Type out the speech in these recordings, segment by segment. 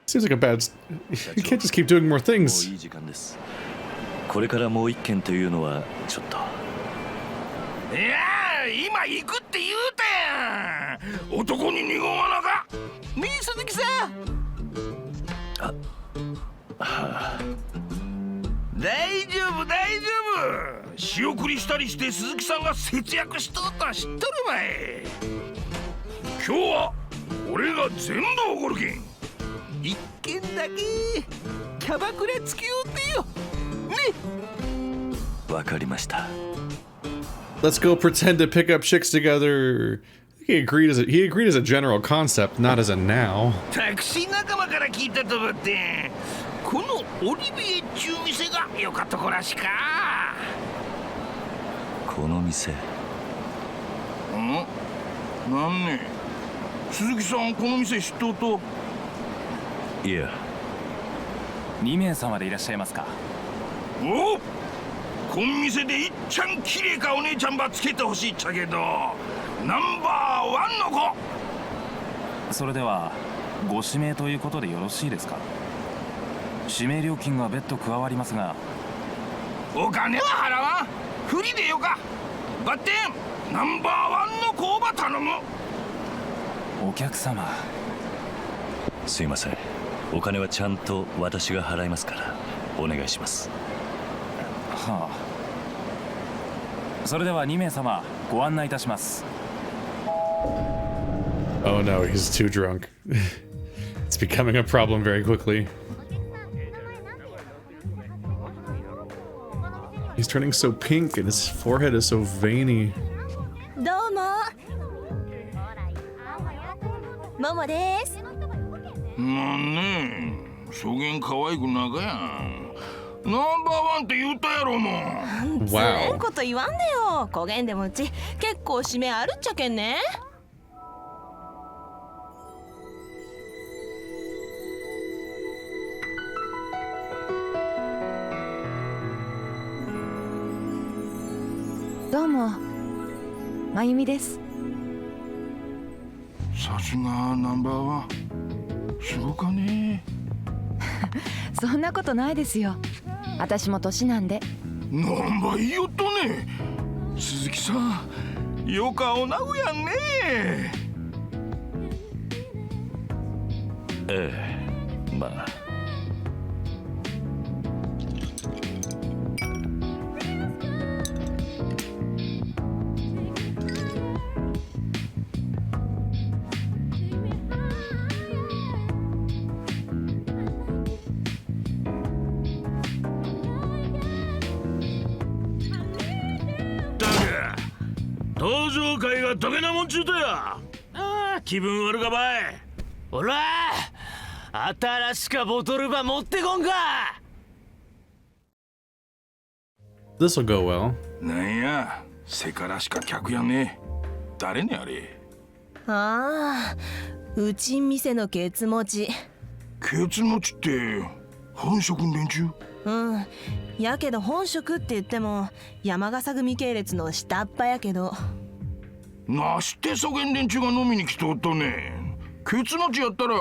Seems like a bad. You can't just keep doing more things. これからもう一件というのはちょっと。いやー、今行くって言うたやん。男に二言はなか。ねえ鈴木さん。はあ。大丈夫大丈夫。仕送りしたりして鈴木さんが節約しとるとは知っとるわい。今日は俺が全部おごるけん。一件だけキャバクラ付き合うてよ。ね。わかりました。Let's go pretend to pick up chicks together. He agreed as a general concept, not as a now. タクシー仲間から聞いたとばって、このオリビエっちゅう店が良かったこらしか。この店。なんね。鈴木さんこの店知っとうと。いや。2名様でいらっしゃいますか。おっ。こん店でいっちゃん綺麗かお姉ちゃんばつけてほしいっちゃけど、ナンバー1の子。それではご指名ということでよろしいですか。指名料金が別途加わりますが。お金は払わん。フリでよか。バッテンナンバー1の子ば頼む。お客様。すいません。お金はちゃんと私が払いますからお願いします。はあ。それでは2名様ご案内いたします。Oh no, he's too drunk. It's becoming a problem very quickly. He's turning so pink and his forehead is so veiny. どうも。ももです。なんねえ、そげん可愛くなかやん。ナンバー1って言ったやろもん。つれんこと言わんでよ。こげんでもうち結構指名あるっちゃけんね。どうも、まゆみです。さすがナンバー1。すごかね。そんなことないですよ。私も年なんで。なんば言いよっとね。鈴木さん、よかおなうやんね。ええ、まあ。登場会がどげなもんちゅうとや。ああ、気分悪かばい。おら新しかボトルば持ってこんか。 This'll go well. なんや、せからしか客やね。誰ねあれ。ああ、うちん店のケツ持ち。ケツ持ちって本職連中。うん。やけど本職って言っても山笠組系列の下っ端やけど。なしてそげん連中が飲みに来とったね。ケツ持ちやったら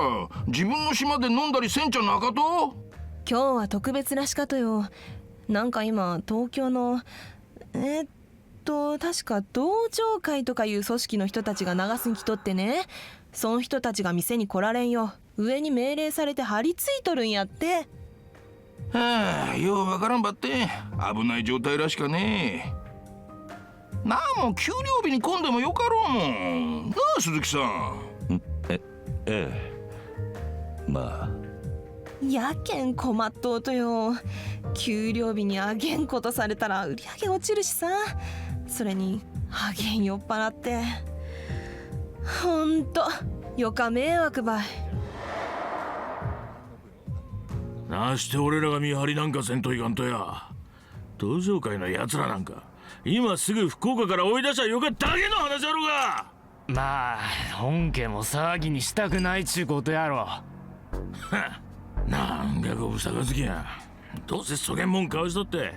自分の島で飲んだりせんちゃなかと。今日は特別らしかとよ。なんか今東京の確か同情会とかいう組織の人たちが流すに来とってね。その人たちが店に来られんよ。上に命令されて張り付いとるんやって。はあ、ようわからんばって危ない状態らしかね。なんも給料日に来んでもよかろうもんなあ鈴木さん。ええ、まあ。やけん困っとうとよ。給料日にあげんことされたら売り上げ落ちるしさ。それにあげん酔っ払ってほんとよか迷惑ばい。なして俺らが見張りなんかせんといかんとや。登場会のやつらなんか今すぐ福岡から追い出したらよかっただけの話やろが。まあ本家も騒ぎにしたくないちゅうことやろ。なんかごぶさかつきや。どうせそげんもんかわしとって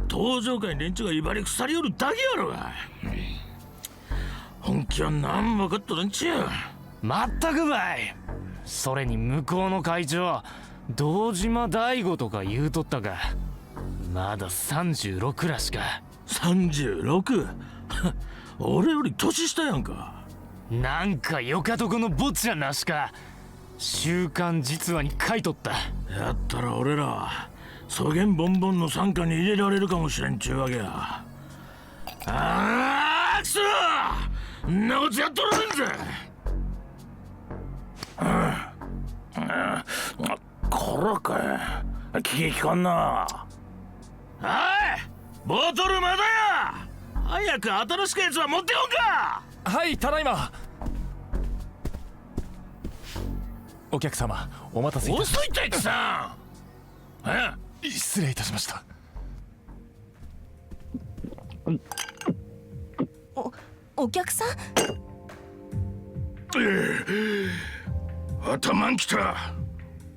登場会連中が威張り腐りよるだけやろが。本気は何も分かっとるんちや。まったくばい。それに向こうの会長堂島大吾とか言うとったが、まだ36らしか。 36? 俺より年下やんか。なんかよかとこの坊ちゃんらしか。週刊実話に書いとった。やったら俺らそげんボンボンの傘下に入れられるかもしれんちゅうわけや。あーくそー、んなことやっとられんぜ。こらかい、気利かんな。おい、ボトルまだや。早く新しくやつは持ってこんか。はい、ただいま。お客様、お待たせいたしま遅いってさん。失礼いたしました。お客さん？頭んきた。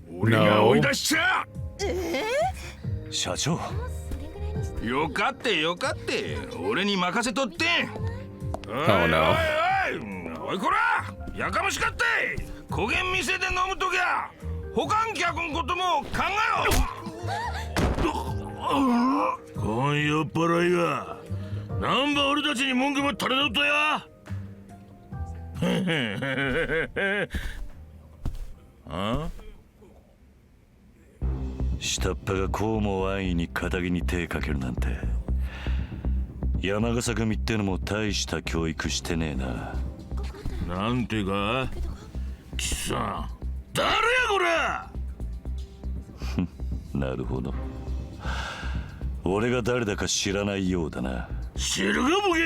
俺が追い出しちゃ。社長、よかってよかって、俺に任せとって。おい Oh no. おいこら、やかましかって。焦げん店で飲むときゃ他ん客んことも考えろ。こん酔っ払いがなんば俺たちに文句ば垂れとったや。あ、下っ端がこうも安易に肩に手かけるなんて。山笠組ってのも大した教育してねえな。なんてか貴さん、誰やこれ。なるほど、俺が誰だか知らないようだな。知るかボケ。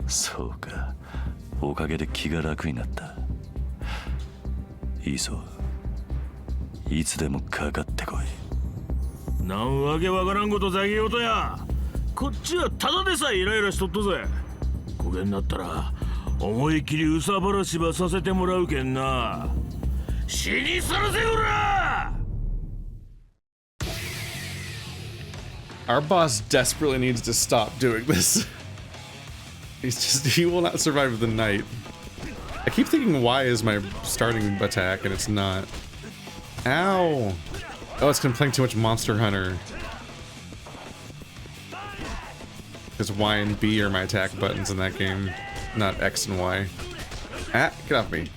そうか、おかげで気が楽になった。いいぞ、いつでもかかってこい。なんわけわからんことざげようとや。こっちはただでさえイライラしとっとぜ。こげんなったら思い切り憂さ晴らしばさせてもらうけんな。死にさらせよら。 Our boss desperately needs to stop doing this. He will not survive the night. I keep thinking Y is my starting attack and it's not. Ow! Oh, it's playing too much Monster Hunter. Because Y and B are my attack buttons in that game, not X and Y. Ah, get off me.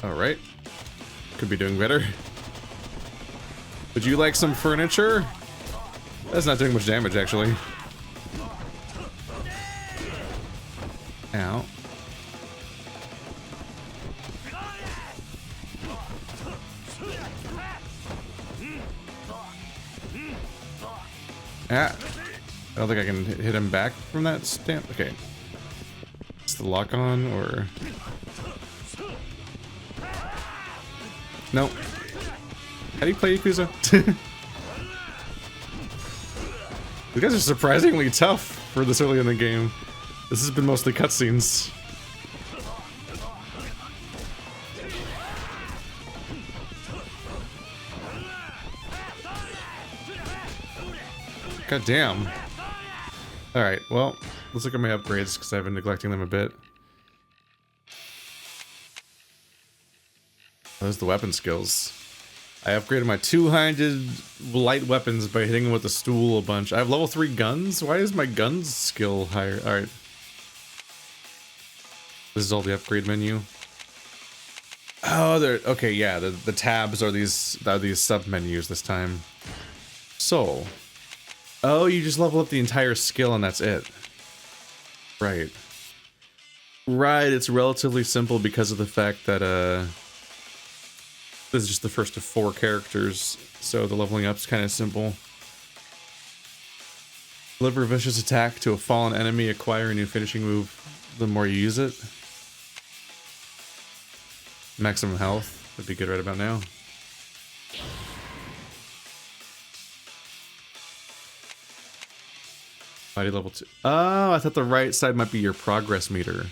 Alright. Could be doing better. Would you like some furniture? That's not doing much damage, actually. Ow. Ah. I don't think I can hit him back from that stand. Okay. Is the lock on, or... No. How do you play Yakuza? You guys are surprisingly tough for this early in the game. This has been mostly cutscenes. God damn. Alright, well, let's look at my upgrades because I've been neglecting them a bit. Those are the weapon skills. I upgraded my two-handed light weapons by hitting them with a stool a bunch. I have level 3 guns? Why is my guns skill higher? Alright. This is all the upgrade menu. Oh, they're... Okay, yeah, the tabs are these sub-menus this time. So... Oh, you just level up the entire skill and that's it. Right. Right, it's relatively simple because of the fact that, this is just the first of 4 characters, so the leveling up's kind of simple. Deliver a vicious attack to a fallen enemy, acquire a new finishing move the more you use it. Maximum health would be good right about now. Body level 2. Oh, I thought the right side might be your progress meter.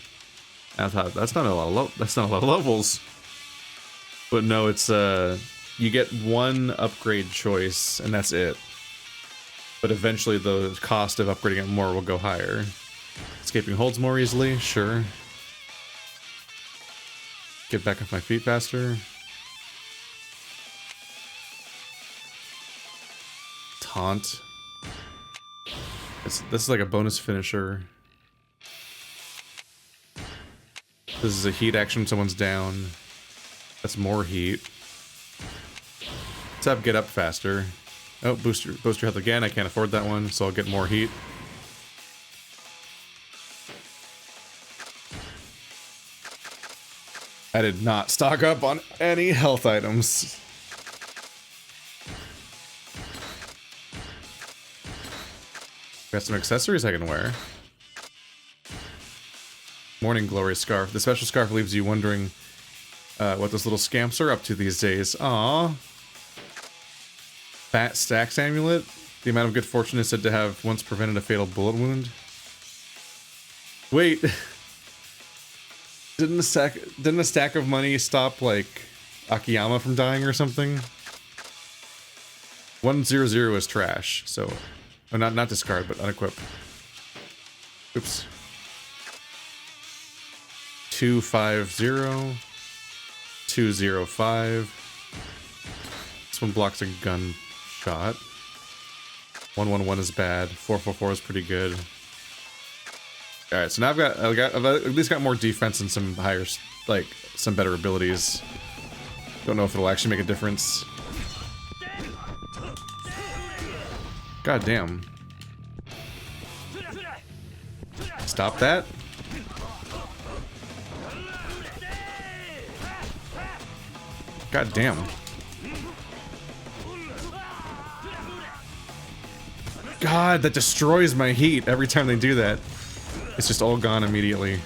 I thought that's not a lot of levels. But no, it's you get one upgrade choice and that's it. But eventually the cost of upgrading it more will go higher. Escaping holds more easily, sure. Get back off my feet faster. Taunt. This is like a bonus finisher. This is a heat action, someone's down. That's more heat. Let's have get up faster. Oh, boost your health again. I can't afford that one, so I'll get more heat. I did not stock up on any health items. Got some accessories I can wear. Morning Glory Scarf. The special scarf leaves you wondering what those little scamps are up to these days. Aww. Fat Stacks Amulet. The amount of good fortune is said to have once prevented a fatal bullet wound. Wait. Didn't a stack of money stop, like, Akiyama from dying or something? 100 is trash, so... Oh, not discard, but unequip. Oops. 250. 205. This one blocks a gun shot. 111 is bad. 444 is pretty good. Alright, so now I've at least got more defense and some higher, like, some better abilities. Don't know if it'll actually make a difference. God damn. Stop that. God damn. God, that destroys my heat every time they do that. It's just all gone immediately.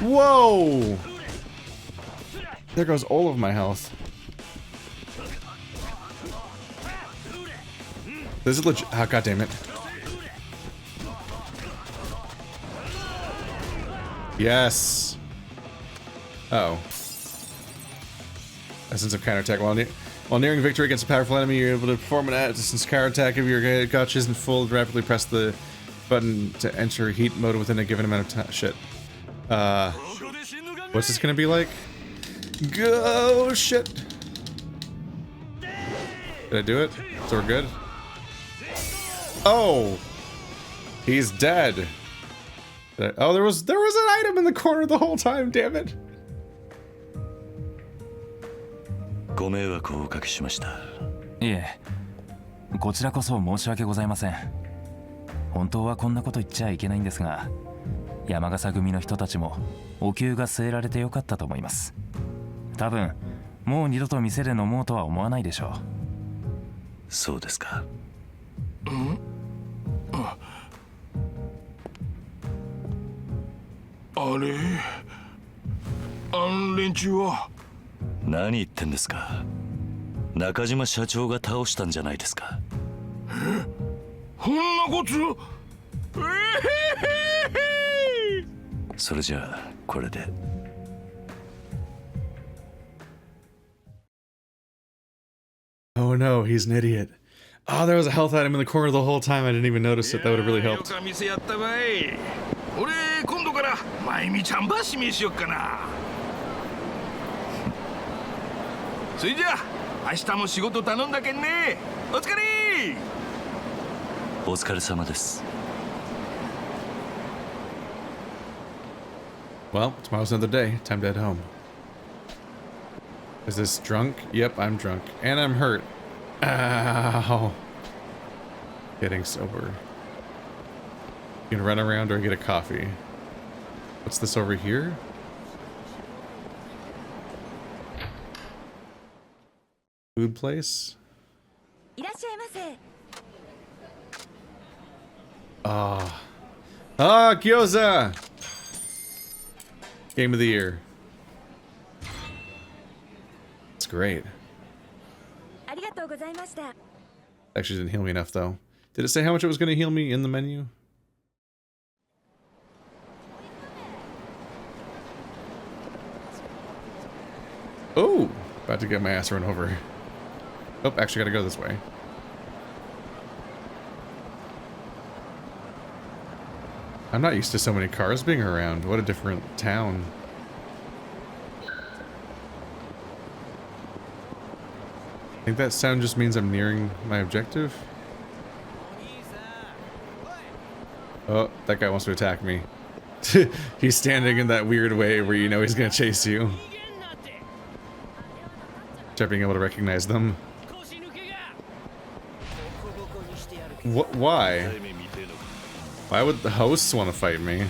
Whoa! There goes all of my health. This is legit. Oh, God damn it. Yes. Uh-oh. Essence of counterattack. While nearing victory against a powerful enemy, you're able to perform an at-distance counterattack. If your gotcha isn't full, rapidly press the button to enter heat mode within a given amount of time. Shit. What's this gonna be like? Go shit. Did I do it? So we're good? Oh! He's dead. Oh, there was an item in the corner the whole time, damn it. ご迷惑をおかけしました。いえ、こちらこそ申し訳ございません。本当はこんなこと言っちゃいけないんですが、山笠組の人たちもお灸が据えられてよかったと思います。多分もう二度と店で飲もうとは思わないでしょう。そうですか。あれ、連中は。何言ってんですか。中島社長が倒したんじゃないですか。こんなこと。それじゃあこれで。Oh no, he's an idiot. Oh, there was a health item in the corner the whole time. I didn't even notice it. That would have really helped. 俺今度からまゆみちゃんば指名しよっかな。それじゃあ明日も仕事頼んだけんね。お疲れ。お疲れ様です。Well, tomorrow's another day. Time to head home. Is this drunk? Yep, I'm drunk. And I'm hurt. Ow. Getting sober. You can run around or get a coffee. What's this over here? Food place? Ah. Ah, gyoza! Game of the year. It's great. Actually didn't heal me enough though. Did it say how much it was going to heal me in the menu? Oh, about to get my ass run over. Oh, actually gotta go this way. I'm not used to so many cars being around. What a different town. I think that sound just means I'm nearing my objective. Oh, that guy wants to attack me. He's standing in that weird way where you know he's gonna chase you. Just being able to recognize them. What? Why? Why would the hosts want to fight me?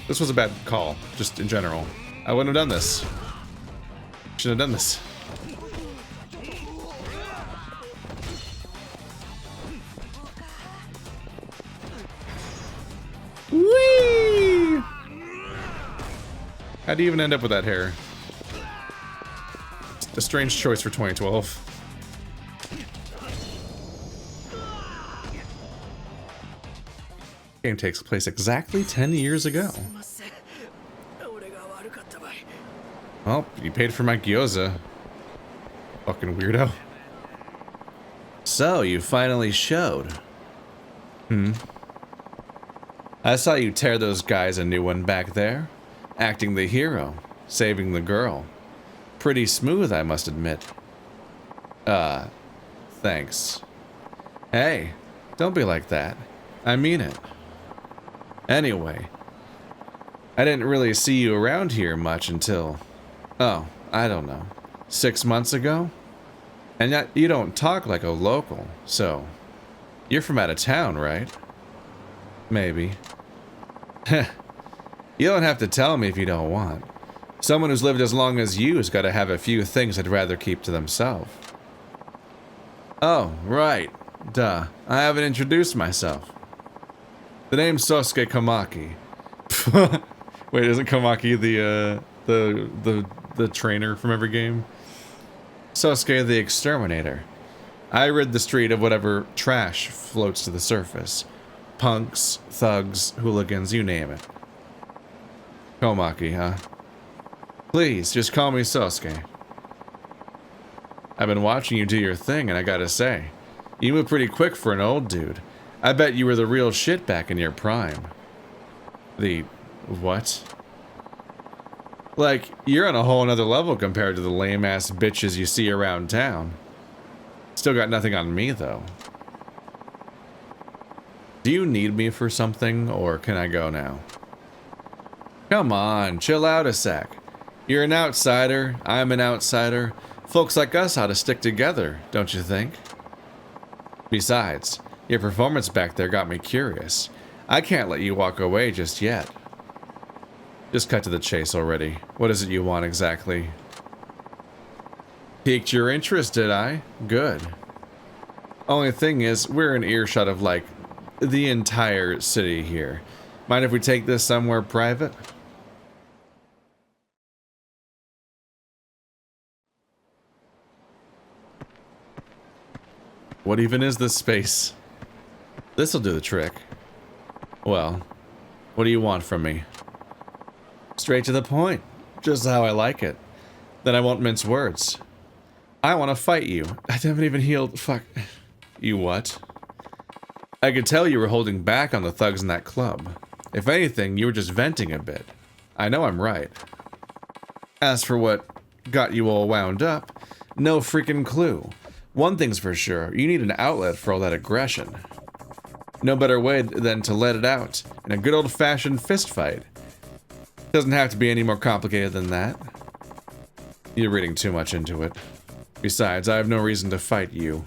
This was a bad call, just in general. I wouldn't have done this. Shouldn't have done this. Whee! How'd you even end up with that hair? A strange choice for 2012. Game takes place exactly 10 years ago. Well, you paid for my gyoza. Fucking weirdo. So, you finally showed. I saw you tear those guys a new one back there. Acting the hero. Saving the girl. Pretty smooth, I must admit. Thanks. Hey, don't be like that. I mean it. Anyway, I didn't really see you around here much until, oh, I don't know, 6 months ago? And yet you don't talk like a local, so you're from out of town, right? Maybe. You don't have to tell me if you don't want. Someone who's lived as long as you has got to have a few things they'd rather keep to themselves. Oh, right. Duh. I haven't introduced myself. The name's Sasuke Kamaki. Wait, isn't Kamaki the trainer from every game? Sasuke the Exterminator. I rid the street of whatever trash floats to the surface. Punks, thugs, hooligans, you name it. Komaki, huh? Please, just call me Sasuke. I've been watching you do your thing, and I gotta say, you move pretty quick for an old dude. I bet you were the real shit back in your prime. The... what? Like, you're on a whole nother level compared to the lame-ass bitches you see around town. Still got nothing on me, though. Do you need me for something, or can I go now? Come on, chill out a sec. You're an outsider, I'm an outsider. Folks like us ought to stick together, don't you think? Besides, your performance back there got me curious. I can't let you walk away just yet. Just cut to the chase already. What is it you want exactly? Piqued your interest, did I? Good. Only thing is, we're in earshot of, like, the entire city here. Mind if we take this somewhere private? What even is this space? This'll do the trick. Well, what do you want from me? Straight to the point. Just how I like it. Then I won't mince words. I want to fight you. I haven't even healed. Fuck. You what? I could tell you were holding back on the thugs in that club. If anything, you were just venting a bit. I know I'm right. As for what got you all wound up, no freaking clue. One thing's for sure, you need an outlet for all that aggression. No better way than to let it out in a good old-fashioned fist fight. Doesn't have to be any more complicated than that. You're reading too much into it. Besides, I have no reason to fight you.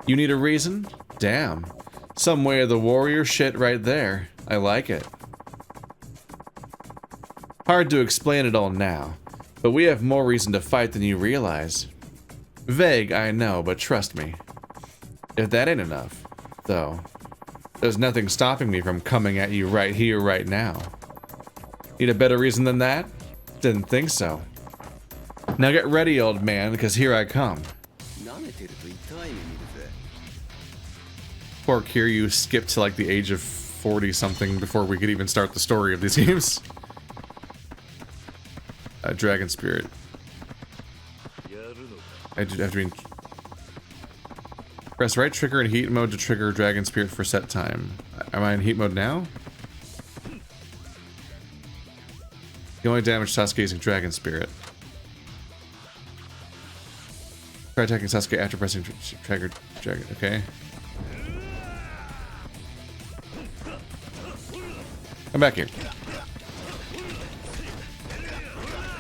You need a reason? Damn. Some way of the warrior shit right there. I like it. Hard to explain it all now, but we have more reason to fight than you realize. Vague, I know, but trust me. If that ain't enough, though, there's nothing stopping me from coming at you right here, right now. Need a better reason than that? Didn't think so. Now get ready, old man, because here I come. poor Kiryu skipped to like the age of 40 something before we could even start the story of these games. Dragon Spirit. I have to be. Press right trigger in heat mode to trigger Dragon Spirit for set time. Am I in heat mode now? You only damage Sasuke using Dragon Spirit. Try attacking Sasuke after pressing trigger Dragon. Okay. Come back here.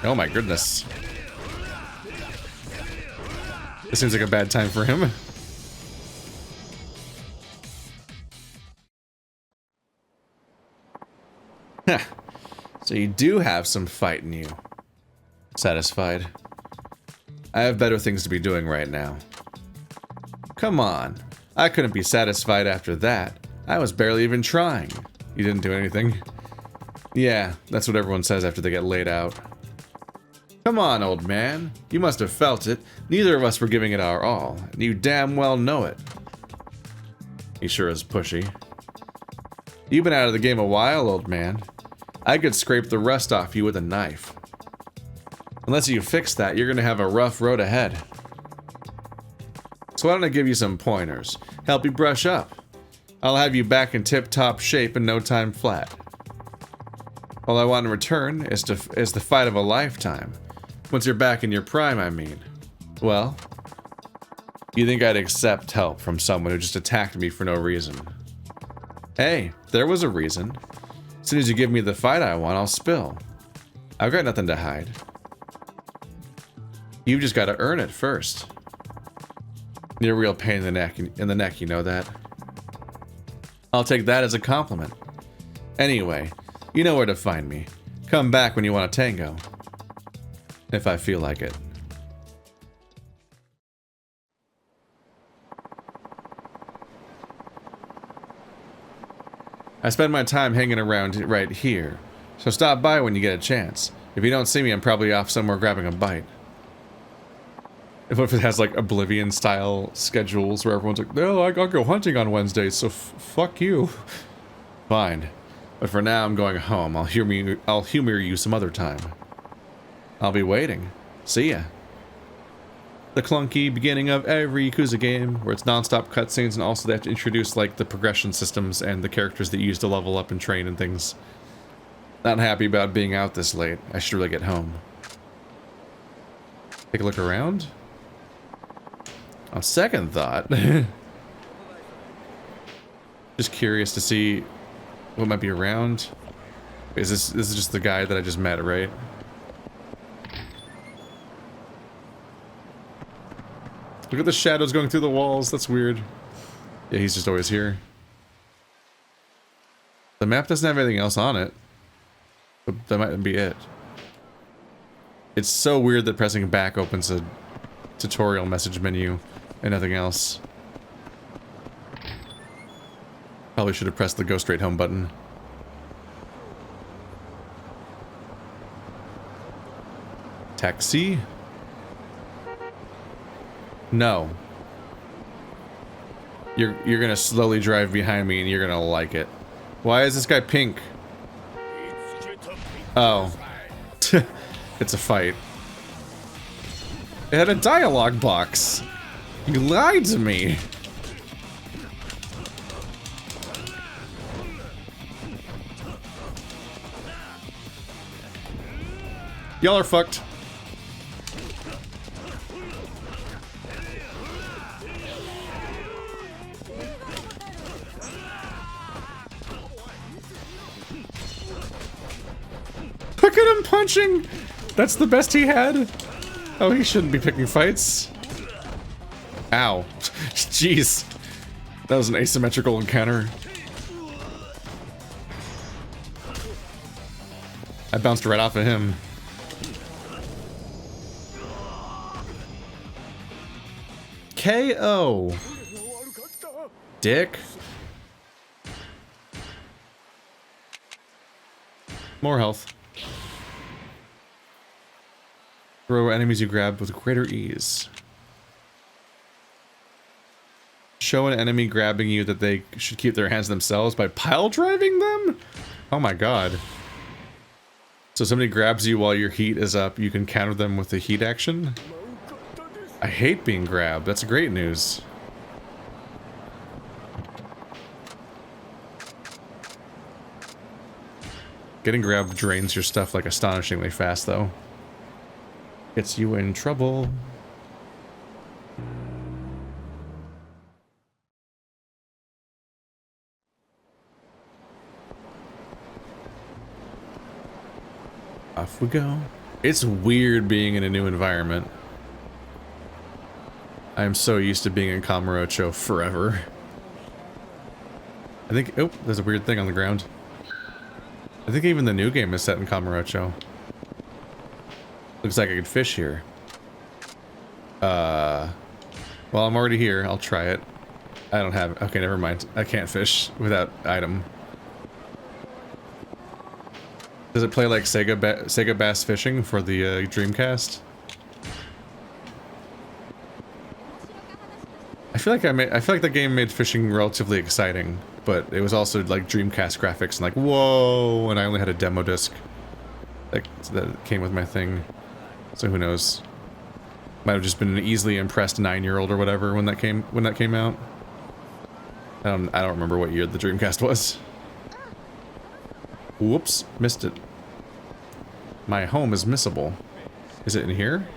Oh my goodness. This seems like a bad time for him. So you do have some fight in you. Satisfied. I have better things to be doing right now. Come on. I couldn't be satisfied after that. I was barely even trying. You didn't do anything. Yeah, that's what everyone says after they get laid out. Come on, old man. You must have felt it. Neither of us were giving it our all, and you damn well know it. He sure is pushy. You've been out of the game a while, old man. I could scrape the rust off you with a knife. Unless you fix that, you're gonna have a rough road ahead. So why don't I give you some pointers? Help you brush up. I'll have you back in tip-top shape in no time flat. All I want in return is the fight of a lifetime. Once you're back in your prime, I mean. Well, you think I'd accept help from someone who just attacked me for no reason? Hey, there was a reason. As soon as you give me the fight I want, I'll spill. I've got nothing to hide. You've just got to earn it first. You're a real pain in the neck, you know that? I'll take that as a compliment. Anyway, you know where to find me. Come back when you want a tango. If I feel like it. I spend my time hanging around right here, so stop by when you get a chance. If you don't see me, I'm probably off somewhere grabbing a bite. If it has like Oblivion-style schedules where everyone's like, no, I'll go hunting on Wednesdays, so fuck you. Fine. But for now, I'm going home. I'll humor you some other time. I'll be waiting. See ya. The clunky beginning of every Yakuza game, where it's non-stop cutscenes, and also they have to introduce like the progression systems and the characters that you use to level up and train and things. Not happy about being out this late. I should really get home. Take a look around. On second thought, just curious to see what might be around. This is just the guy that I just met, right? Look at the shadows going through the walls. That's weird. Yeah, he's just always here. The map doesn't have anything else on it. But that might be it. It's so weird that pressing back opens a tutorial message menu and nothing else. Probably should have pressed the go straight home button. Taxi? No. You're gonna slowly drive behind me and you're gonna like it. Why is this guy pink? Oh. It's a fight. It had a dialogue box. You lied to me. Y'all are fucked. Look at him punching! That's the best he had? Oh, he shouldn't be picking fights. Ow. Jeez. That was an asymmetrical encounter. I bounced right off of him. KO. Dick. More health. Throw enemies you grab with greater ease. show an enemy grabbing you that they should keep their hands to themselves by pile driving them? Oh my god. So somebody grabs you while your heat is up, you can counter them with the heat action? I hate being grabbed. That's great news. Getting grabbed drains your stuff like astonishingly fast, though. Gets you in trouble. Off we go. It's weird being in a new environment. I'm so used to being in Kamurocho forever. I think... Oh, there's a weird thing on the ground. I think even the new game is set in Kamurocho. Looks like I could fish here. Well, I'm already here. I'll try it. I don't have... Okay, never mind. I can't fish without item. Does it play like Sega Bass Fishing for the Dreamcast? I feel like the game made fishing relatively exciting, but it was also like Dreamcast graphics and like whoa, and I only had a demo disc that came with my thing, so who knows? Might have just been an easily impressed 9-year-old or whatever when that came out. I don't remember what year the Dreamcast was. Whoops, missed it. My home is missable. Is it in here?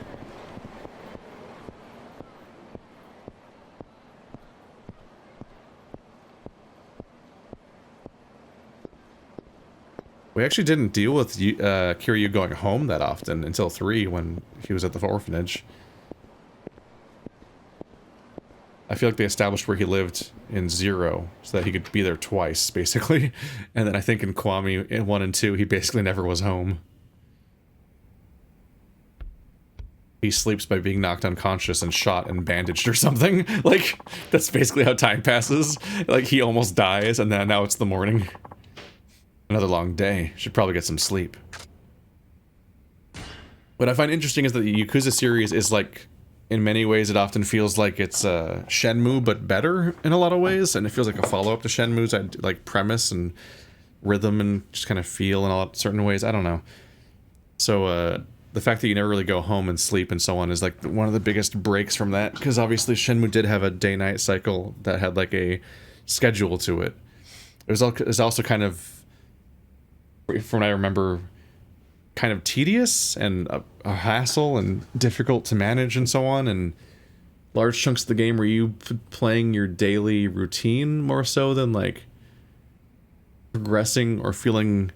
We actually didn't deal with Kiryu going home that often until 3 when he was at the orphanage. I feel like they established where he lived in 0 so that he could be there twice, basically. And then I think in Kiwami in 1 and 2, he basically never was home. He sleeps by being knocked unconscious and shot and bandaged or something. Like, that's basically how time passes. Like, he almost dies and then now it's the morning. Another long day. Should probably get some sleep. What I find interesting is that the Yakuza series is like, in many ways, it often feels like it's Shenmue, but better in a lot of ways, and it feels like a follow-up to Shenmue's like premise and rhythm and just kind of feel in a lot certain ways. I don't know. So the fact that you never really go home and sleep and so on is like one of the biggest breaks from that, because obviously Shenmue did have a day-night cycle that had like a schedule to it. It was also kind of, from what I remember, kind of tedious and a hassle and difficult to manage and so on, and large chunks of the game were you playing your daily routine more so than like progressing or feeling.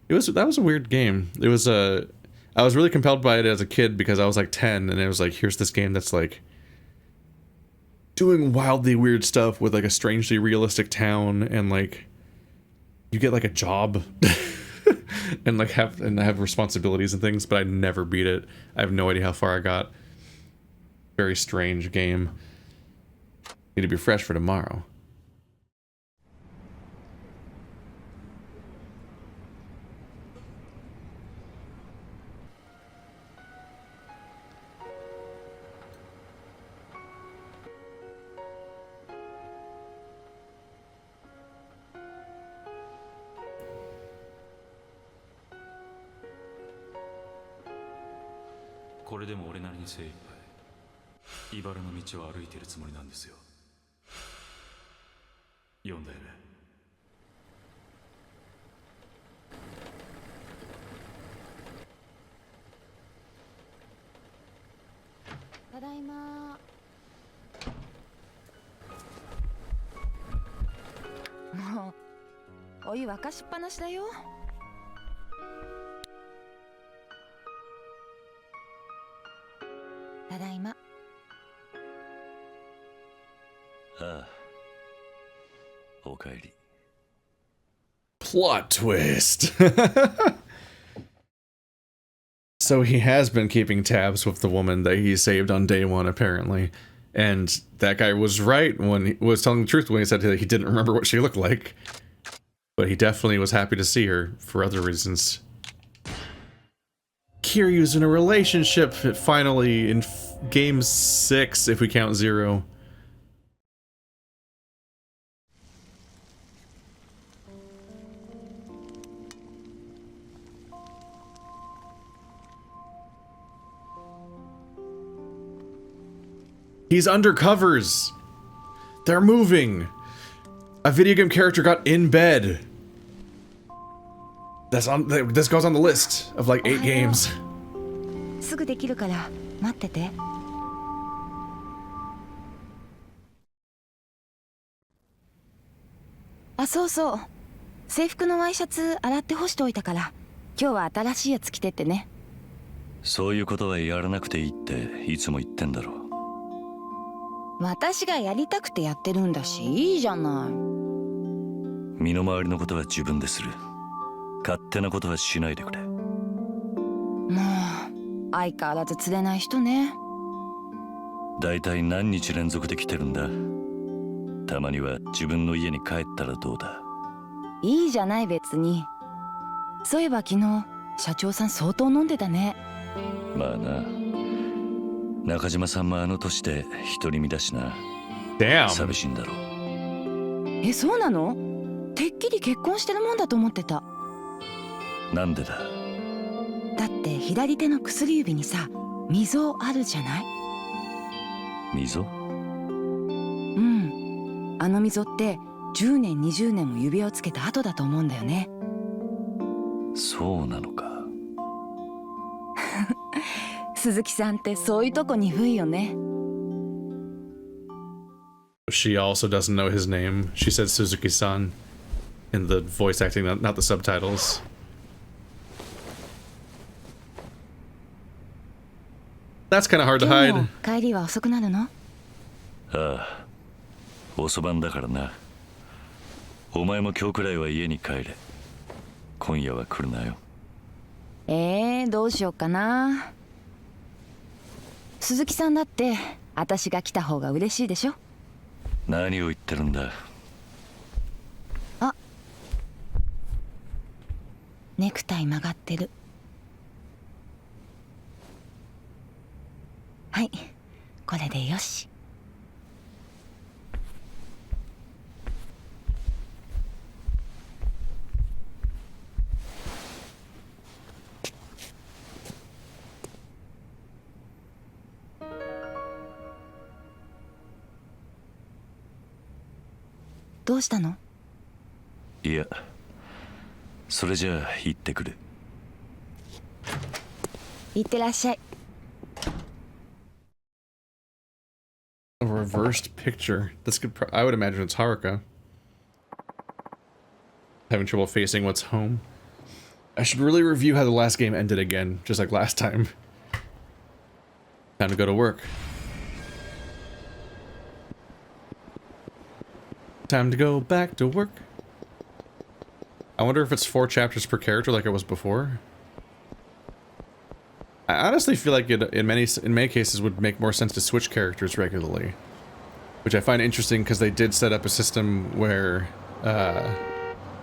That was a weird game. It was I was really compelled by it as a kid because I was like 10 and it was like, here's this game that's like doing wildly weird stuff with like a strangely realistic town, and like you get like a job and like have responsibilities and things, but I never beat it. I have no idea how far I got. Very strange game. Need to be fresh for tomorrow.もうお湯沸かしっぱなしだよ。ただいま。ああ、おかえり。 Plot twist. So he has been keeping tabs with the woman that he saved on day 1, apparently. And that guy was right when he was telling the truth when he said that he didn't remember what she looked like. But he definitely was happy to see her for other reasons. Kiryu's in a relationship, finally, in game 6, if we count 0. He's under covers. They're moving. A video game character got in bed. This goes on the list of like 8 games. すぐできるから待ってて。あ、そうそう。制服のワイシャツ洗って干しておいたから、今日は新しいやつ着てってね。そういうことはやらなくていいっていつも言ってんだろ。私がやりたくてやってるんだし、いいじゃない。身の回りのことは自分でする。勝手なことはしないでくれ。もう相変わらず釣れない人ね。だいたい何日連続で来てるんだ。たまには自分の家に帰ったらどうだ。いいじゃない別に。そういえば昨日社長さん相当飲んでたね。まあな。中島さんもあの年で独り身だしな。Damn. 寂しいんだろう。え、そうなの？てっきり結婚してるもんだと思ってた。なんでだ。だって左手の薬指にさ、溝あるじゃない？溝？うん。あの溝って10年20年も指輪をつけた後だと思うんだよね。そうなのか。鈴木さんってそういうとこ鈍いよね。She also doesn't know his name. She said Suzuki-san in the voice acting, not the subtitles. That's kind of hard to 今日 hide. も帰りは遅くなるの？ああ、遅番だからな。お前も今日くらいは家に帰れ。今夜は来るなよ。どうしようかな。鈴木さんだって私が来た方が嬉しいでしょ。何を言ってるんだ。あ、ネクタイ曲がってる。はい、これでよし。どうしたの？いや、それじゃあ行ってくる。いってらっしゃい。A reversed picture. This could. I would imagine it's Haruka. Having trouble facing what's home. I should really review how the last game ended again, just like last time. Time to go to work. Time to go back to work. I wonder if it's 4 chapters per character like it was before. I honestly feel like it in many cases would make more sense to switch characters regularly, which I find interesting because they did set up a system where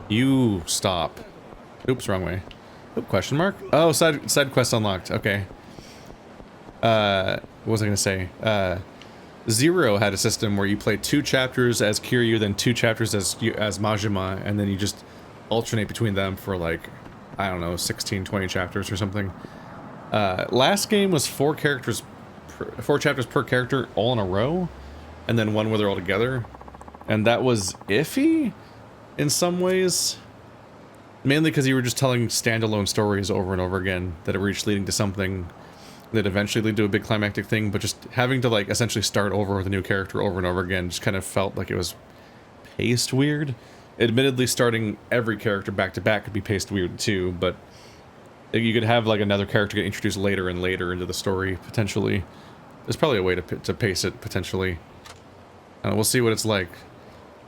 you stop. Oops, wrong way. Oh, question mark? Oh, side quest unlocked. Okay. What was I gonna say? Zero had a system where you play 2 chapters as Kiryu, then 2 chapters as Majima, and then you just alternate between them for like, I don't know, 16, 20 chapters or something. Last game was 4 chapters per character all in a row, and then one where they're all together, and that was iffy in some ways, mainly because you were just telling standalone stories over and over again that were each leading to something that eventually lead to a big climactic thing, but just having to like essentially start over with a new character over and over again just kind of felt like it was paced weird. Admittedly, starting every character back to back could be paced weird too, but you could have like another character get introduced later and later into the story potentially. There's probably a way to pace it potentially. We'll see what it's like.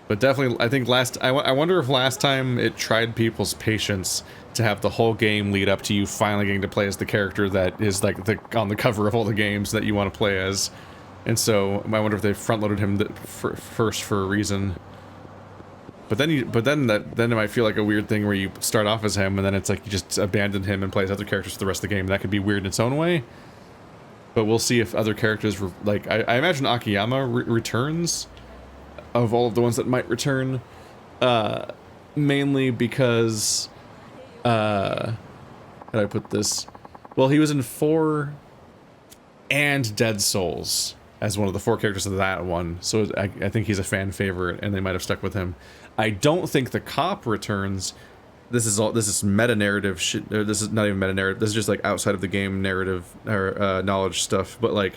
But definitely, I think I wonder if last time it tried people's patience to have the whole game lead up to you finally getting to play as the character that is like on the cover of all the games that you want to play as. And so I wonder if they front-loaded him first for a reason. But then it might feel like a weird thing where you start off as him and then it's like you just abandon him and play as other characters for the rest of the game. That could be weird in its own way. But we'll see if other characters like I imagine Akiyama returns. Of all of the ones that might return, mainly because, how did I put this? Well, he was in 4 and Dead Souls, as one of the 4 characters of that one. So I think he's a fan favorite, and they might have stuck with him. I don't think the cop returns. This is meta narrative shit. Or this is not even meta narrative. This is just like outside of the game narrative or knowledge stuff. But like,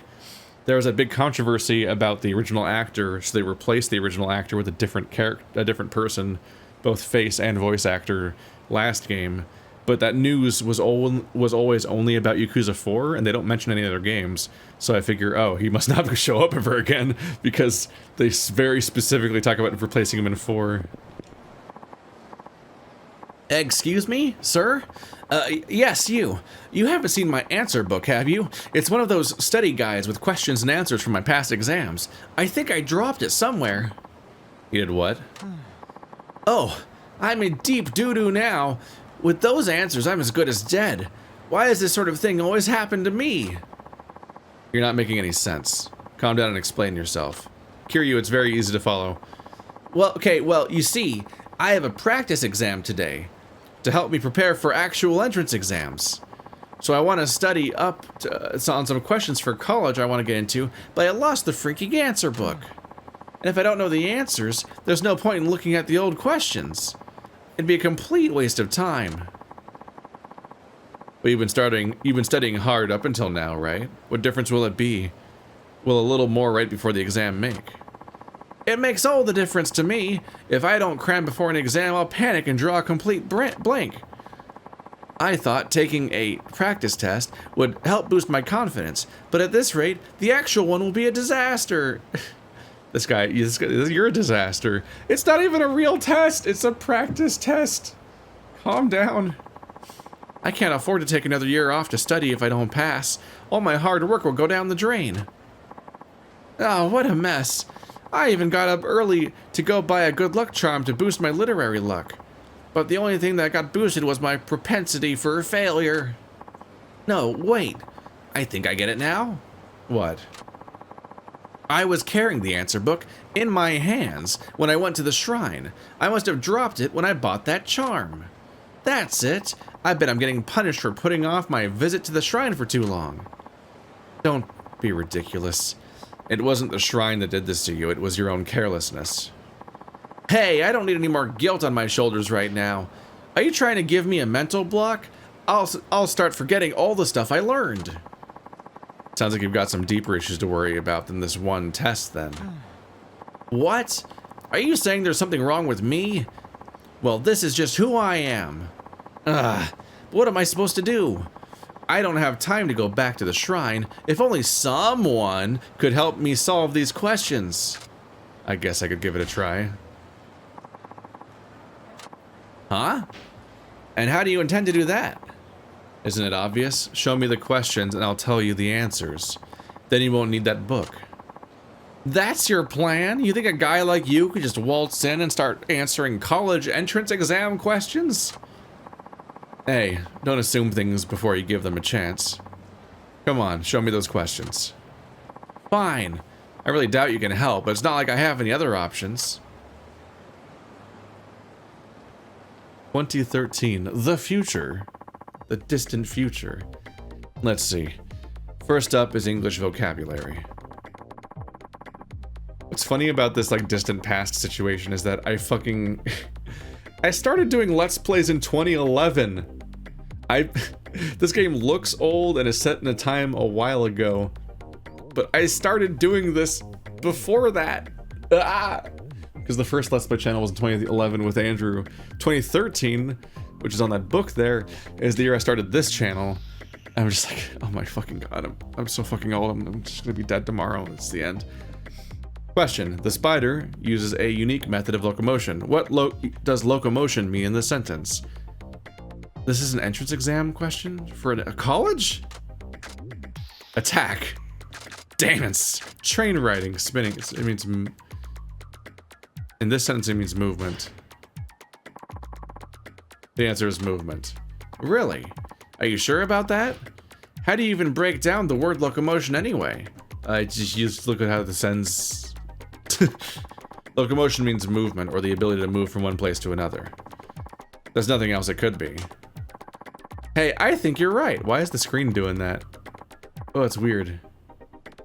there was a big controversy about the original actor, so they replaced the original actor with a different character, a different person, both face and voice actor, last game. But that news was always only about Yakuza 4, and they don't mention any other games. So I figure, oh, he must not show up ever again, because they very specifically talk about replacing him in 4. Excuse me, sir? Yes, you. You haven't seen my answer book, have you? It's one of those study guides with questions and answers from my past exams. I think I dropped it somewhere. You did what? Oh, I'm in deep doo-doo now. With those answers, I'm as good as dead. Why does this sort of thing always happen to me? You're not making any sense. Calm down and explain yourself. Kiryu, it's very easy to follow. Well, you see, I have a practice exam today to help me prepare for actual entrance exams. So I want to study up on some questions for college I want to get into, but I lost the freaking answer book. And if I don't know the answers, there's no point in looking at the old questions. It'd be a complete waste of time. But you've been studying hard up until now, right? What difference will it be? Will a little more right before the exam make? It makes all the difference to me. If I don't cram before an exam, I'll panic and draw a complete blank. I thought taking a practice test would help boost my confidence, but at this rate, the actual one will be a disaster. This guy, you're a disaster. It's not even a real test, it's a practice test. Calm down. I can't afford to take another year off to study if I don't pass. All my hard work will go down the drain. Oh, what a mess. I even got up early to go buy a good luck charm to boost my literary luck. But the only thing that got boosted was my propensity for failure. No, wait. I think I get it now. What? I was carrying the answer book in my hands when I went to the shrine. I must have dropped it when I bought that charm. That's it. I bet I'm getting punished for putting off my visit to the shrine for too long. Don't be ridiculous. It wasn't the shrine that did this to you, it was your own carelessness. Hey, I don't need any more guilt on my shoulders right now. Are you trying to give me a mental block? I'll start forgetting all the stuff I learned. Sounds like you've got some deeper issues to worry about than this one test, then. What? Are you saying there's something wrong with me? Well, this is just who I am. What am I supposed to do? I don't have time to go back to the shrine. If only someone could help me solve these questions. I guess I could give it a try. Huh? And how do you intend to do that? Isn't it obvious? Show me the questions and I'll tell you the answers. Then you won't need that book. That's your plan? You think a guy like you could just waltz in and start answering college entrance exam questions? Hey, don't assume things before you give them a chance. Come on, show me those questions. Fine. I really doubt you can help, but it's not like I have any other options. 2013, the future. The distant future. Let's see. First up is English vocabulary. What's funny about this like distant past situation is that I started doing Let's Plays in 2011. This game looks old and is set in a time a while ago, but I started doing this before that. Because the first Let's Play channel was in 2011 with Andrew. 2013, which is on that book there, is the year I started this channel. I'm just like, oh my fucking god, I'm so fucking old, I'm just gonna be dead tomorrow, it's the end. Question, the spider uses a unique method of locomotion. What does locomotion mean in this sentence? This is an entrance exam question for a college? Attack. Damn it. Train riding, spinning, it means, in this sentence it means movement. The answer is movement. Really? Are you sure about that? How do you even break down the word locomotion anyway? Just look at how the sentence... Locomotion means movement, or the ability to move from one place to another. There's nothing else it could be. Hey, I think you're right. Why is the screen doing that? Oh, it's weird.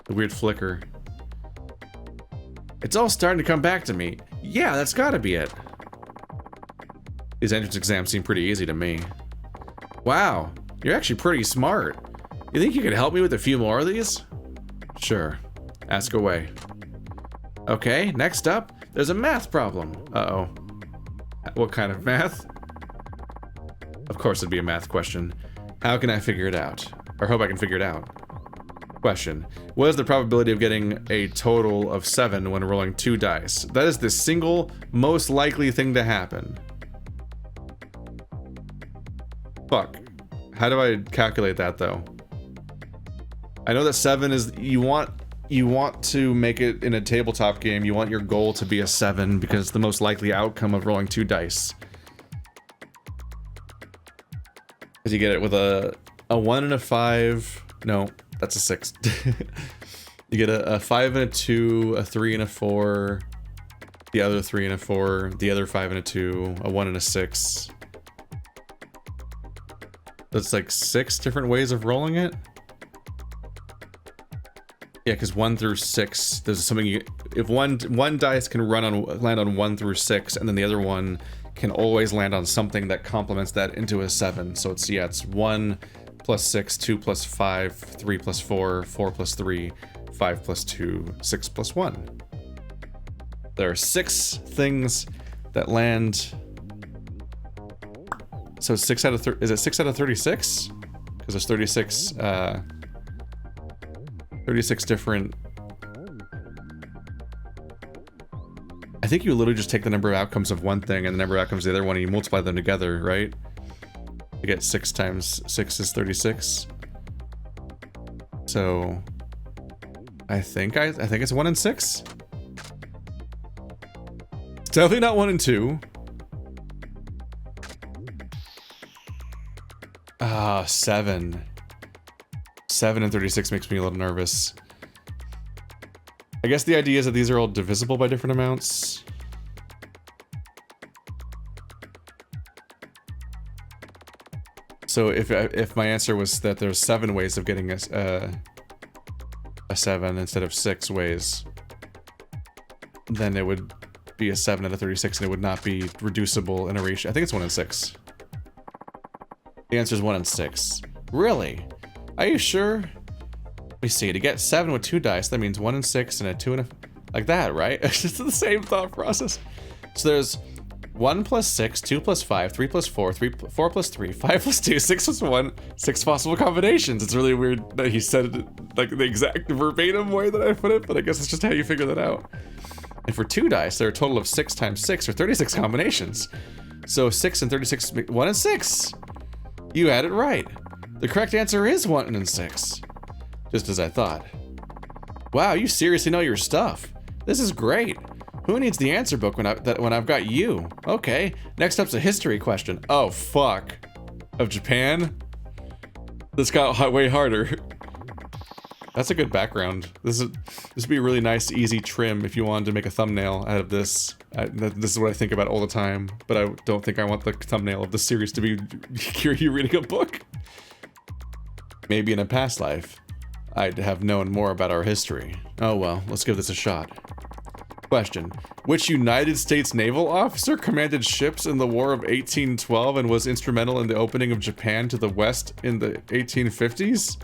The weird flicker. It's all starting to come back to me. Yeah, that's gotta be it. These entrance exams seem pretty easy to me. Wow, you're actually pretty smart. You think you could help me with a few more of these? Sure, ask away. Okay, next up, there's a math problem. Uh-oh. What kind of math? Of course it'd be a math question. How can I figure it out? Or hope I can figure it out. Question. What is the probability of getting a total of 7 when rolling 2 dice? That is the single most likely thing to happen. Fuck. How do I calculate that though? I know that 7 is, you want to make it in a tabletop game, you want your goal to be a 7 because it's the most likely outcome of rolling 2 dice. Because you get it with a 1 and a 5, no, that's a 6. You get a 5 and a 2, a 3 and a 4, the other 3 and a 4, the other 5 and a 2, a 1 and a 6. That's like 6 different ways of rolling it? Yeah, because 1 through 6, there's something you, if one dice can land on 1 through 6, and then the other one can always land on something that complements that into a 7. So it's, yeah, it's 1 plus 6, 2 plus 5, 3 plus 4, 4 plus 3, 5 plus 2, 6 plus 1. There are 6 things that land. So 6 out of is it 6 out of 36? Because there's 36 different. I think you literally just take the number of outcomes of one thing and the number of outcomes of the other one and you multiply them together, right? You get 6 times 6 is 36. So I think it's 1 and 6. It's definitely not 1 and 2. Ah, 7. 7 and 36 makes me a little nervous. I guess the idea is that these are all divisible by different amounts. So if my answer was that there's 7 ways of getting a 7 instead of 6 ways, then it would be a 7 out of 36 and it would not be reducible in a ratio. I think it's 1 and 6. The answer is 1 and 6. Really? Are you sure? Let me see. To get 7 with 2 dice, that means 1 and 6 and a 2 and a... Like that, right? It's just the same thought process. So there's 1 plus 6, 2 plus 5, 3 plus 4, 4 plus 3, 5 plus 2, 6 plus 1, 6 possible combinations. It's really weird that he said it like the exact verbatim way that I put it, but I guess it's just how you figure that out. And for 2 dice, there are a total of 6 times 6, or 36 combinations. So 6 and 36, 1 and 6. You had it right. The correct answer is 1 and 6. Just as I thought. Wow, you seriously know your stuff. This is great. Who needs the answer book when I've got you? Okay, next up's a history question. Oh, fuck. Of Japan? This got way harder. That's a good background. This would be a really nice, easy trim if you wanted to make a thumbnail out of this. This is what I think about all the time, but I don't think I want the thumbnail of the series to be Kiryu reading a book. Maybe in a past life, I'd have known more about our history. Oh well, let's give this a shot. Question. Which United States naval officer commanded ships in the War of 1812 and was instrumental in the opening of Japan to the West in the 1850s?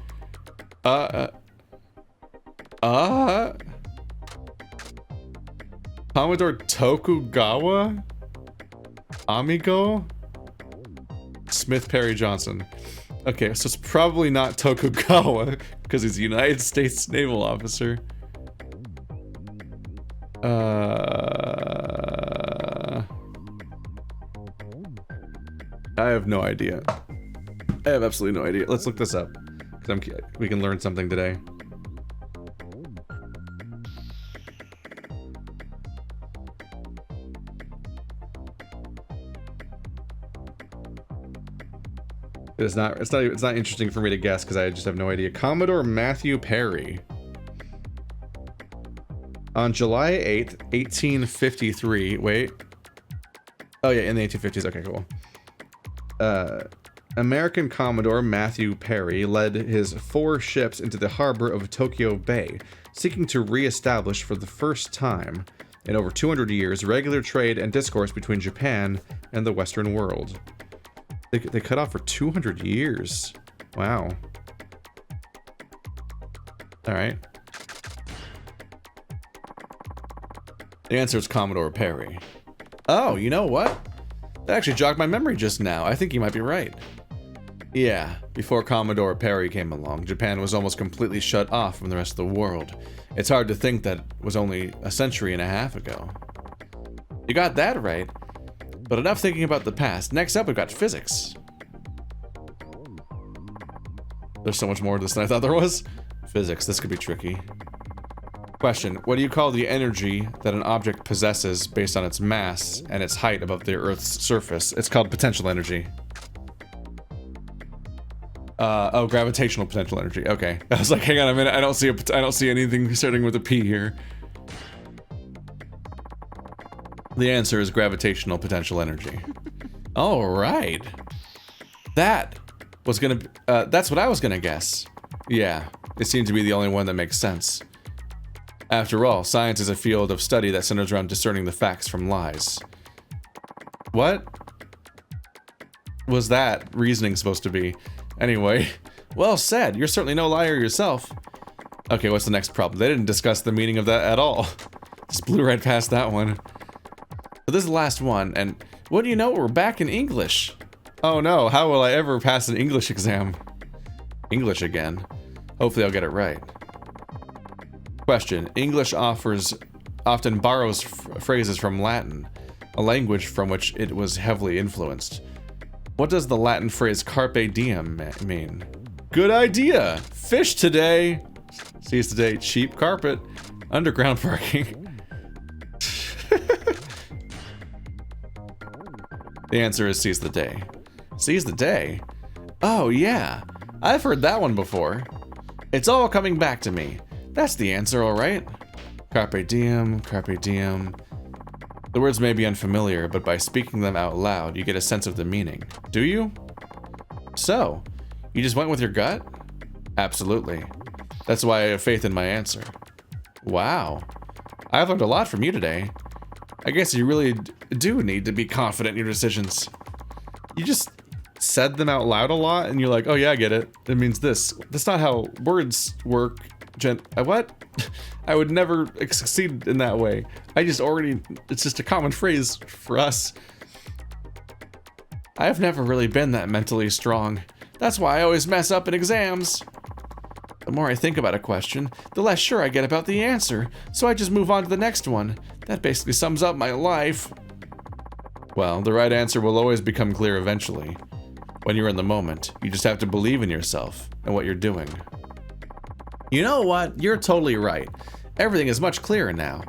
Commodore Tokugawa? Amigo? Smith Perry Johnson. Okay, so it's probably not Tokugawa, because he's a United States naval officer. I have no idea. I have absolutely no idea. Let's look this up, because we can learn something today. It's not interesting for me to guess because I just have no idea. Commodore Matthew Perry. On July 8th, 1853. Wait. Oh yeah, in the 1850s. Okay, cool. American Commodore Matthew Perry led his 4 ships into the harbor of Tokyo Bay, seeking to re-establish for the first time in over 200 years regular trade and discourse between Japan and the Western world. They cut off for 200 years. Wow. All right. The answer is Commodore Perry. Oh, you know what? That actually jogged my memory just now. I think you might be right. Yeah, before Commodore Perry came along, Japan was almost completely shut off from the rest of the world. It's hard to think that was only a century and a half ago. You got that right. But enough thinking about the past. Next up, we've got physics. There's so much more to this than I thought there was. Physics, this could be tricky. Question, what do you call the energy that an object possesses based on its mass and its height above the Earth's surface? It's called potential energy. Oh, gravitational potential energy. Okay. I was like, hang on a minute. I don't see anything starting with a P here. The answer is gravitational potential energy. All right. That was gonna. That's what I was gonna guess. Yeah, it seemed to be the only one that makes sense. After all, science is a field of study that centers around discerning the facts from lies. What was that reasoning supposed to be? Anyway, well said. You're certainly no liar yourself. Okay, what's the next problem? They didn't discuss the meaning of that at all. Just blew right past that one. But this is the last one, and what do you know? We're back in English. Oh no, how will I ever pass an English exam? English again. Hopefully I'll get it right. Question. English often borrows phrases from Latin, a language from which it was heavily influenced. What does the Latin phrase carpe diem mean? Good idea! Fish today! Seize the day, cheap carpet, underground parking. The answer is seize the day. Seize the day? Oh yeah, I've heard that one before. It's all coming back to me. That's the answer, all right. Carpe diem, carpe diem. The words may be unfamiliar, but by speaking them out loud, you get a sense of the meaning. Do you? So, you just went with your gut? Absolutely. That's why I have faith in my answer. Wow. I've learned a lot from you today. I guess you really do need to be confident in your decisions. You just said them out loud a lot, and you're like, oh yeah, I get it. It means this. That's not how words work. What? I would never succeed in that way. It's just a common phrase for us. I've never really been that mentally strong. That's why I always mess up in exams. The more I think about a question, the less sure I get about the answer, so I just move on to the next one. That basically sums up my life. Well, the right answer will always become clear eventually. When you're in the moment, you just have to believe in yourself and what you're doing. You know what? You're totally right. Everything is much clearer now.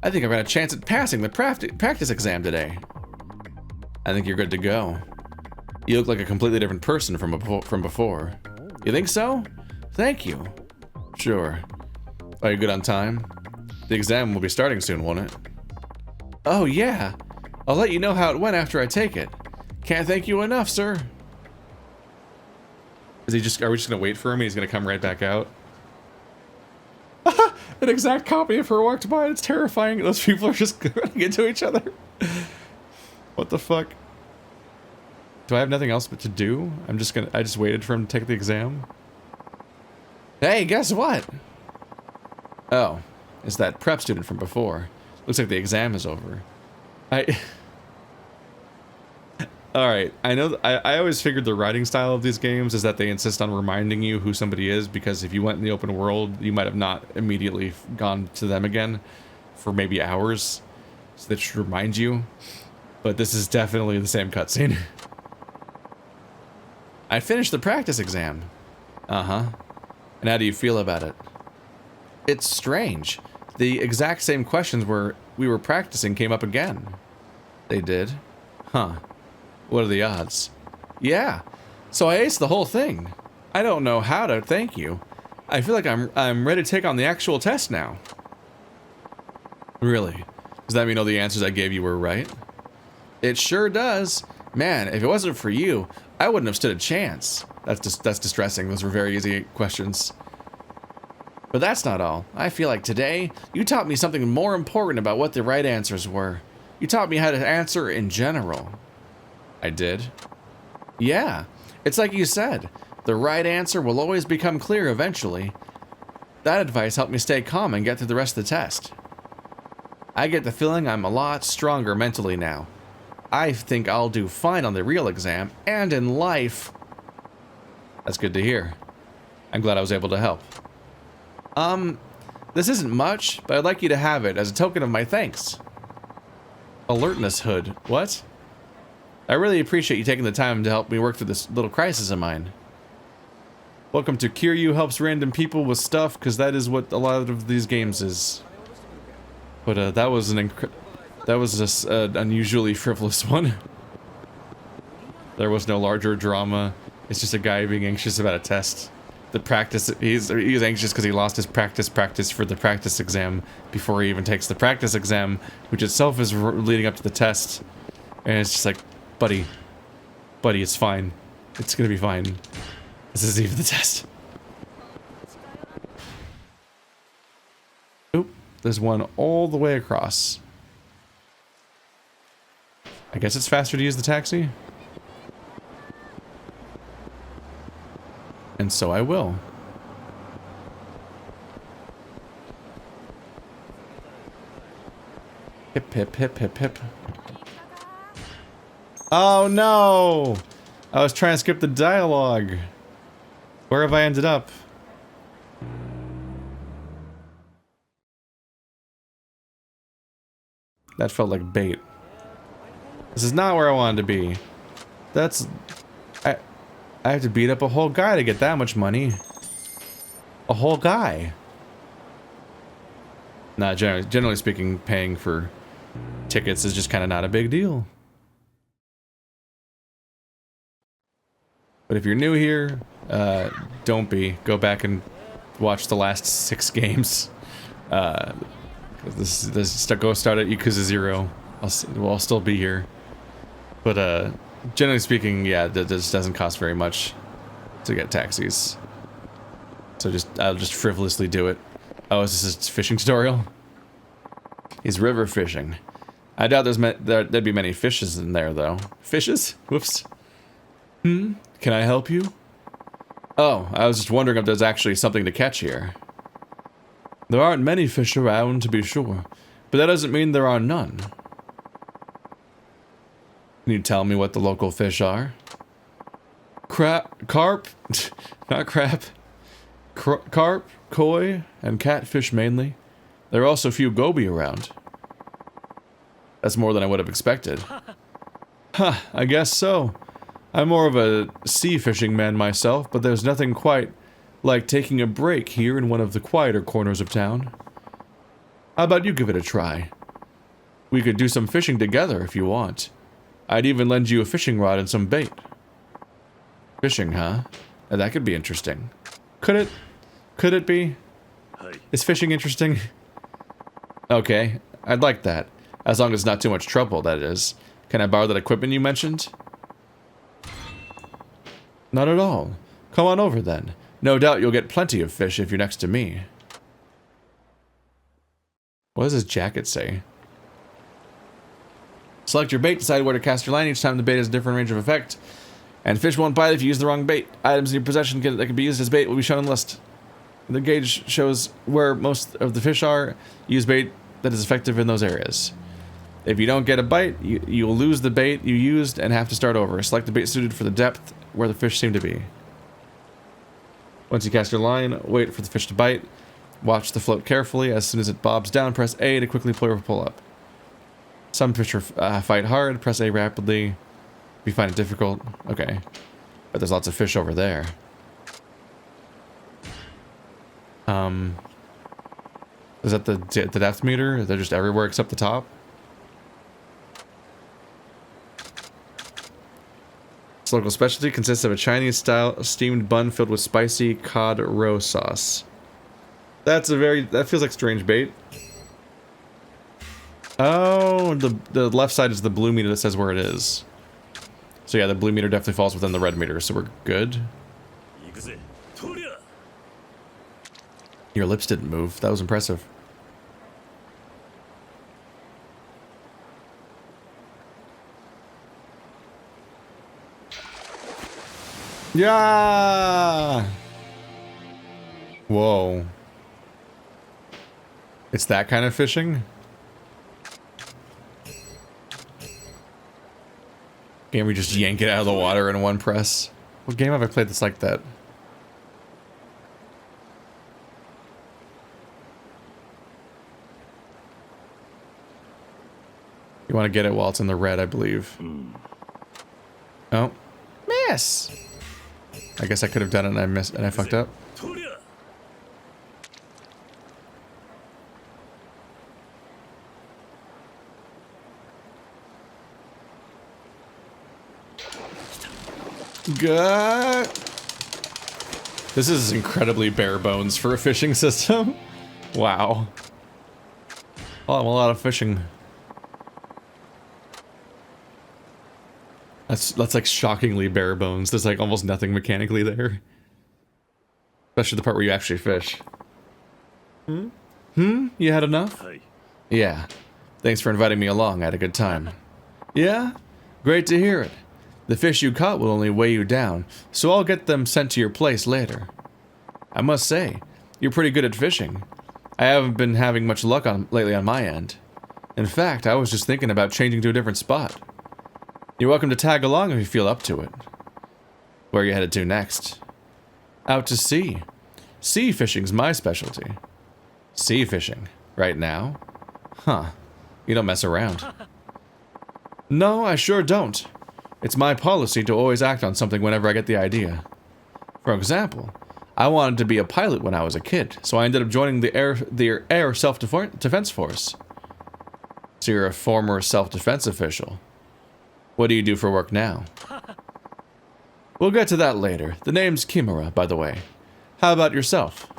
I think I've got a chance at passing the practice exam today. I think you're good to go. You look like a completely different person from before. You think so? Thank you. Sure. Are you good on time? The exam will be starting soon, won't it? Oh yeah. I'll let you know how it went after I take it. Can't thank you enough, sir. Are we just gonna wait for him and he's gonna come right back out? An exact copy of her walked by. It's terrifying. Those people are just running into each other. What the fuck? Do I have nothing else but to do? I just waited for him to take the exam. Hey, guess what? Oh, it's that prep student from before. Looks like the exam is over. Alright, I know, I always figured the writing style of these games is that they insist on reminding you who somebody is, because if you went in the open world, you might have not immediately gone to them again for maybe hours, so they should remind you. But this is definitely the same cutscene. I finished the practice exam. Uh-huh. And how do you feel about it? It's strange. The exact same questions we were practicing came up again. They did? Huh. What are the odds? Yeah. So I aced the whole thing. I don't know how to thank you. I feel like I'm ready to take on the actual test now. Really? Does that mean all the answers I gave you were right? It sure does. Man, if it wasn't for you, I wouldn't have stood a chance. That's distressing. Those were very easy questions. But that's not all. I feel like today, you taught me something more important about what the right answers were. You taught me how to answer in general. I did? Yeah. It's like you said. The right answer will always become clear eventually. That advice helped me stay calm and get through the rest of the test. I get the feeling I'm a lot stronger mentally now. I think I'll do fine on the real exam and in life. That's good to hear. I'm glad I was able to help. This isn't much, but I'd like you to have it as a token of my thanks. Alertness hood. What? I really appreciate you taking the time to help me work through this little crisis of mine. Welcome to Kiryu helps random people with stuff, because that is what a lot of these games is. But that was an unusually frivolous one. There was no larger drama. It's just a guy being anxious about a test. The practice, he's anxious because he lost his practice for the practice exam before he even takes the practice exam, which itself is leading up to the test. And it's just like, buddy, it's fine. It's gonna be fine. This is even the test. Oop, there's one all the way across. I guess it's faster to use the taxi. And so I will. Hip, hip, hip, hip, hip. Oh no! I was trying to skip the dialogue. Where have I ended up? That felt like bait. This is not where I wanted to be. That's... I have to beat up a whole guy to get that much money. A whole guy. Nah, generally speaking, paying for tickets is just kind of not a big deal. But if you're new here, don't be. Go back and watch the last 6 games. Go start at Yakuza 0. I'll still be here. But generally speaking, yeah, this doesn't cost very much to get taxis. So I'll just frivolously do it. Oh, is this a fishing tutorial? He's river fishing. I doubt there'd be many fishes in there, though. Fishes? Whoops. Can I help you? Oh, I was just wondering if there's actually something to catch here. There aren't many fish around, to be sure, but that doesn't mean there are none. Can you tell me what the local fish are? Carp? Not crap. Carp, koi, and catfish mainly. There are also a few goby around. That's more than I would have expected. Huh, I guess so. I'm more of a sea fishing man myself, but there's nothing quite like taking a break here in one of the quieter corners of town. How about you give it a try? We could do some fishing together if you want. I'd even lend you a fishing rod and some bait. Fishing, huh? That could be interesting. Could it? Could it be? Is fishing interesting? Okay, I'd like that. As long as it's not too much trouble, that is. Can I borrow that equipment you mentioned? Not at all. Come on over then. No doubt you'll get plenty of fish if you're next to me. What does his jacket say? Select your bait, decide where to cast your line. Each time the bait has a different range of effect. And fish won't bite if you use the wrong bait. Items in your possession that can be used as bait will be shown on the list. The gauge shows where most of the fish are. Use bait that is effective in those areas. If you don't get a bite, you'll lose the bait you used and have to start over. Select the bait suited for the depth where the fish seem to be. Once you cast your line, wait for the fish to bite. Watch the float carefully. As soon as it bobs down, press A to quickly pull up. Some fish fight hard. Press A rapidly. If you find it difficult. Okay. But there's lots of fish over there. Is that the depth meter? They're just everywhere except the top? Its local specialty consists of a Chinese-style steamed bun filled with spicy cod roe sauce. That feels like strange bait. Oh, the left side is the blue meter that says where it is. So So yeah, the blue meter definitely falls within the red meter, so we're good. Your lips didn't move. That was impressive. Yeah. Whoa. It's that kind of fishing? Game where you just yank it out of the water in one press. What game have I played that's like that? You want to get it while it's in the red, I believe. Oh. Miss! I guess I could have done it and I missed and I fucked up. Good. This is incredibly bare bones for a fishing system. Wow. Oh, a lot of fishing. That's like shockingly bare bones. There's like almost nothing mechanically there. Especially the part where you actually fish. You had enough? Yeah. Thanks for inviting me along. I had a good time. Yeah? Great to hear it. The fish you caught will only weigh you down, so I'll get them sent to your place later. I must say, you're pretty good at fishing. I haven't been having much luck lately on my end. In fact, I was just thinking about changing to a different spot. You're welcome to tag along if you feel up to it. Where are you headed to next? Out to sea. Sea fishing's my specialty. Sea fishing? Right now? Huh. You don't mess around. No, I sure don't. It's my policy to always act on something whenever I get the idea. For example, I wanted to be a pilot when I was a kid, so I ended up joining the Air Self-Defense Force. So you're a former self-defense official. What do you do for work now? We'll get to that later. The name's Kimura, by the way. How about yourself?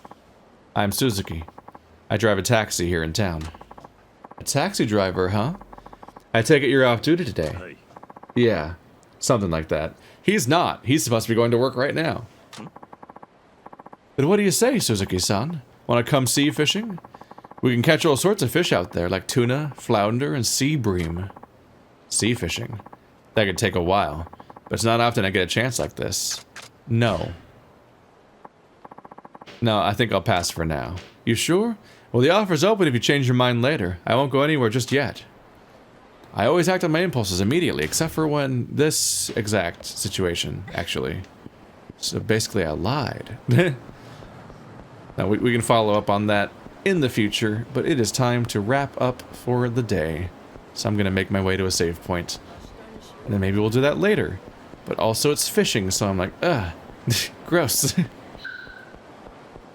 I'm Suzuki. I drive a taxi here in town. A taxi driver, huh? I take it you're off duty today. Yeah, something like that. He's not. He's supposed to be going to work right now. But what do you say, Suzuki-san? Want to come sea fishing? We can catch all sorts of fish out there, like tuna, flounder, and sea bream. Sea fishing. That could take a while, but it's not often I get a chance like this. No. No, I think I'll pass for now. You sure? Well, the offer's open if you change your mind later. I won't go anywhere just yet. I always act on my impulses immediately, except for when this exact situation, actually. So basically, I lied. Now, we can follow up on that in the future, but it is time to wrap up for the day. So I'm going to make my way to a save point. And then maybe we'll do that later. But also it's fishing, so I'm like, ugh, gross.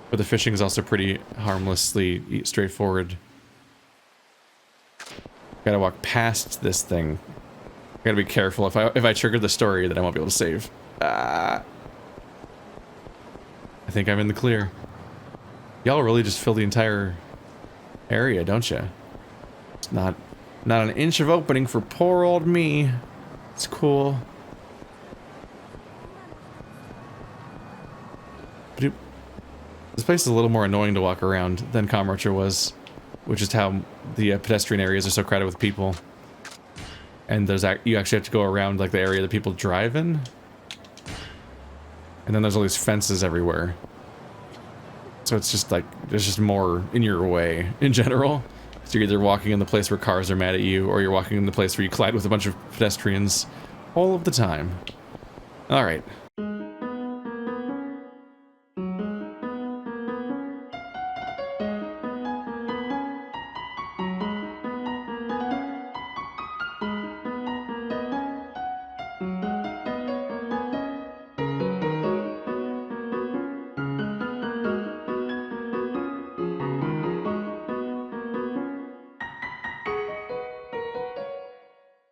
But the fishing is also pretty harmlessly straightforward. Gotta walk past this thing. Gotta be careful. If I trigger the story, then I won't be able to save. I think I'm in the clear. Y'all really just fill the entire area, don't you? It's not an inch of opening for poor old me. It's cool. But this place is a little more annoying to walk around than Kamurocho was, which is how the pedestrian areas are so crowded with people. And you actually have to go around like the area that people drive in. And then there's all these fences everywhere. So it's just like, there's just more in your way in general. So you're either walking in the place where cars are mad at you, or you're walking in the place where you collide with a bunch of pedestrians all of the time. Alright,